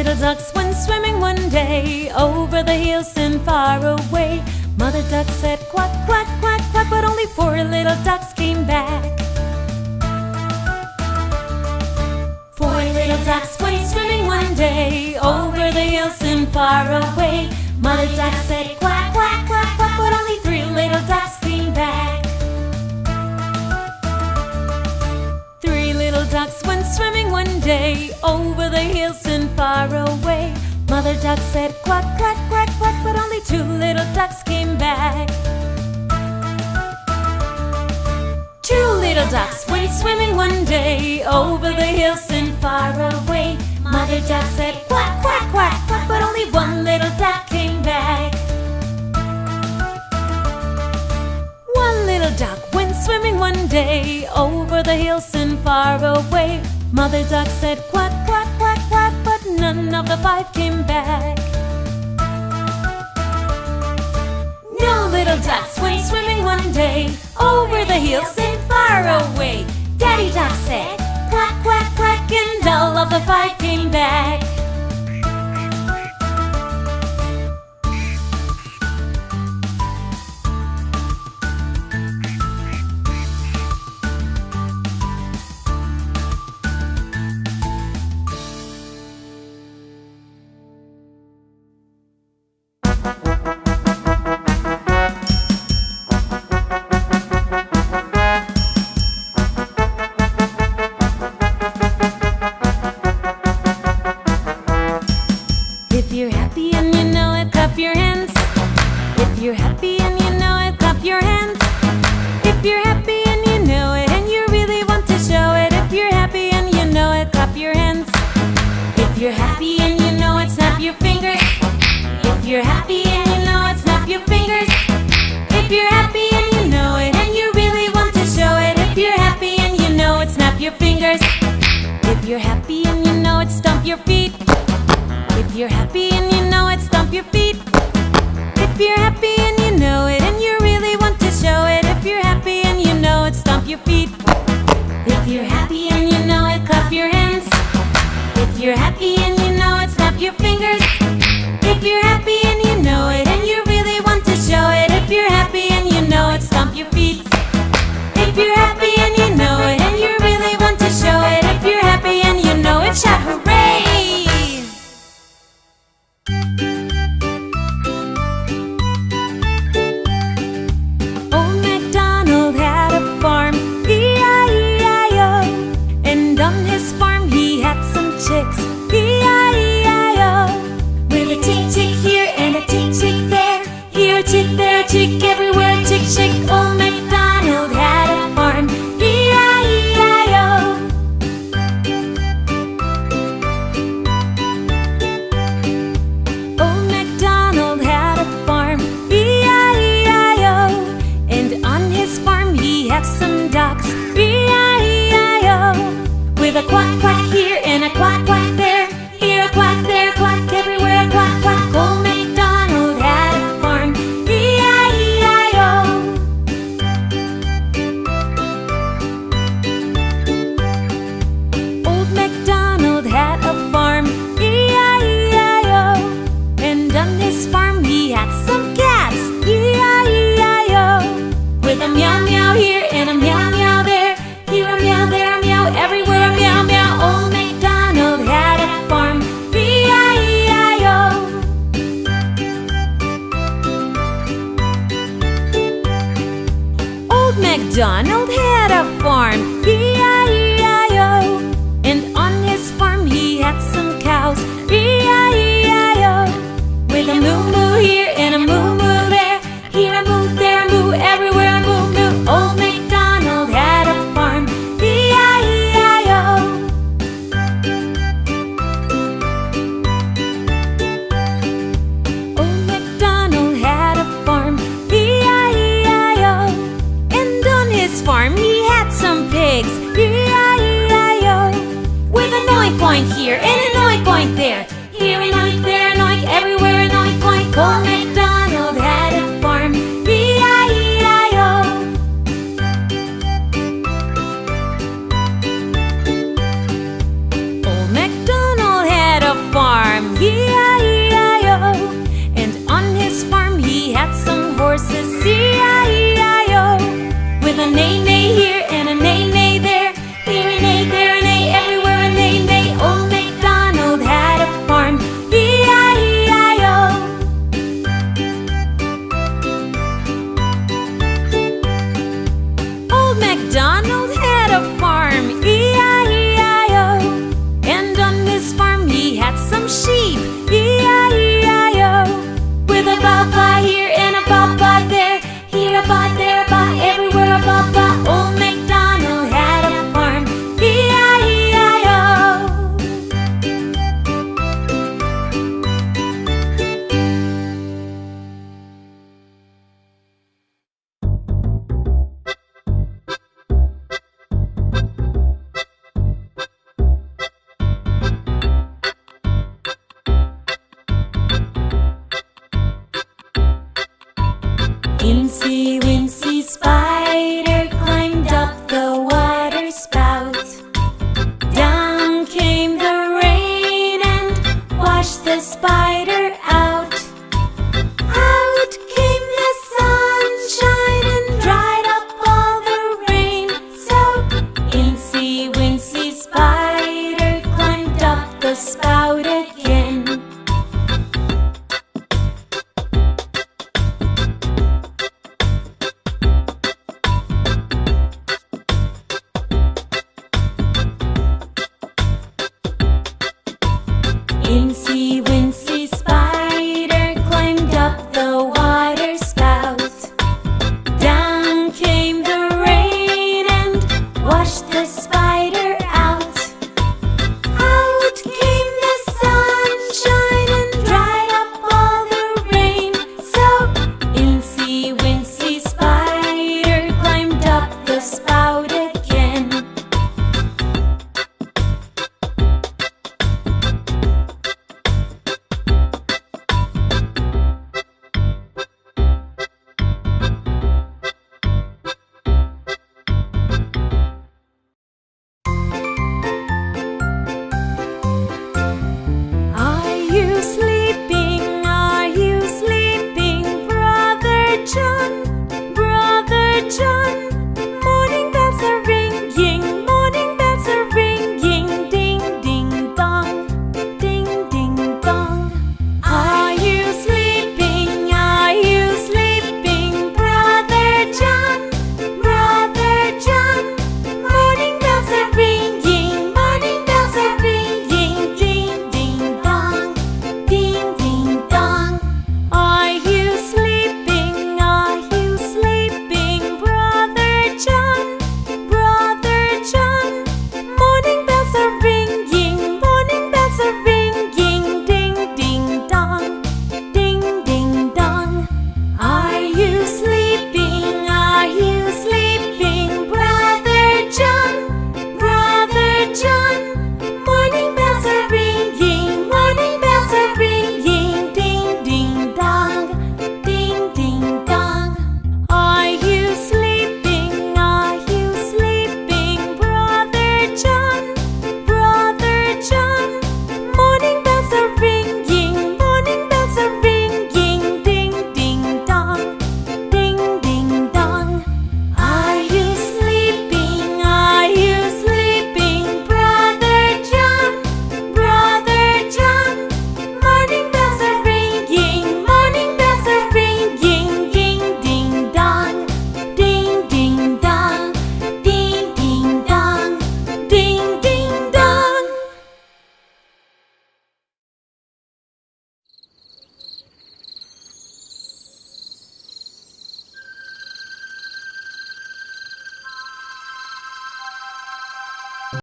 little ducks went swimming one day over the hills and far away. Mother duck said quack, quack, quack, quack, but only 4 little ducks came back. 4 little ducks went swimming one day over the hills and far away. Mother duck said quack, quack, quack, quack, but only 3 little ducks came back. 3 little ducks went swimming one day over the hills and far away. Mother duck said quack, quack, quack, quack, but only 2 little ducks came back. 2 little ducks went swimming one day over the hills and far away. Mother duck said quack, quack, quack, quack, but only 1 little duck came back. 1 little duck went swimming one day over the hills and far away. Mother duck said quack, quack, quack, quack, but none of the 5 came back. No little ducks went swimming one day over the hills and far away. Daddy duck said quack, quack, quack, and all of the 5 came back. If you're happy and you know it, clap your hands. If you're happy and you know it, clap your hands. If you're happy and you know it and you really want to show it. If you're happy and you know it, clap your hands. If you're happy and you know it, snap your fingers. If you're happy and you know it, snap your fingers. If you're happy and you know it and you really want to show it. If you're happy and you know it, snap your fingers. If you're happy and you know it, stomp your feet. If you're happy and you know it, stomp your feet. If you're happy and you know it and you really want to show it. If you're happy and you know it, stomp your feet. If you're happy and you know it, clap your hands. If you're happy and you know it, snap your fingers. If you're happy and you know it and you really want to show it. If you're happy and you know it, stomp your feet. If you're happy and you know it and you really want to show it. If you're happy and you know it, shout hooray! Old MacDonald had a farm, E-I-E-I-O. And on his farm he had some chicks, E-I-E-I-O. With a chick here and a chick there. Here a chick, there a chick, everywhere a chick chick. Old MacDonald had a farm, E-I-E-I-O. Old MacDonald had a farm, E-I-E-I-O. And on his farm he had some ducks, E-I-E-I-O. With a quack quack here and a quack quack there. Here a quack, there a quack, everywhere a quack quack. Old MacDonald had a farm, E-I-E-I-O. Old MacDonald had a farm, E-I-E-I-O. And on his farm he had some cats, E-I-E-I-O. With a meow meow here and a meow meow there. Here a meow, there a meow, everywhere a meow meow. Old MacDonald had a farm, E-I-E-I-O. Old MacDonald had a farm, E-I-E-I-O. And on his farm he had some cows, E-I-E-I-O. With a moo moo here and a moo moo there. Here a moo, there a moo, everywhere a moo moo. Old MacDonald had a farm, E-I-E-I-O. Old MacDonald had a farm, E-I-E-I-O. And on his farm he had some pigs, E-I-E-I-O. With an oink oink here and an oink oink there. Here an oink, there an oink, everywhere an oink oink. Old MacDonald had a farm, E-I-E-I-O. Old MacDonald had a farm, spot.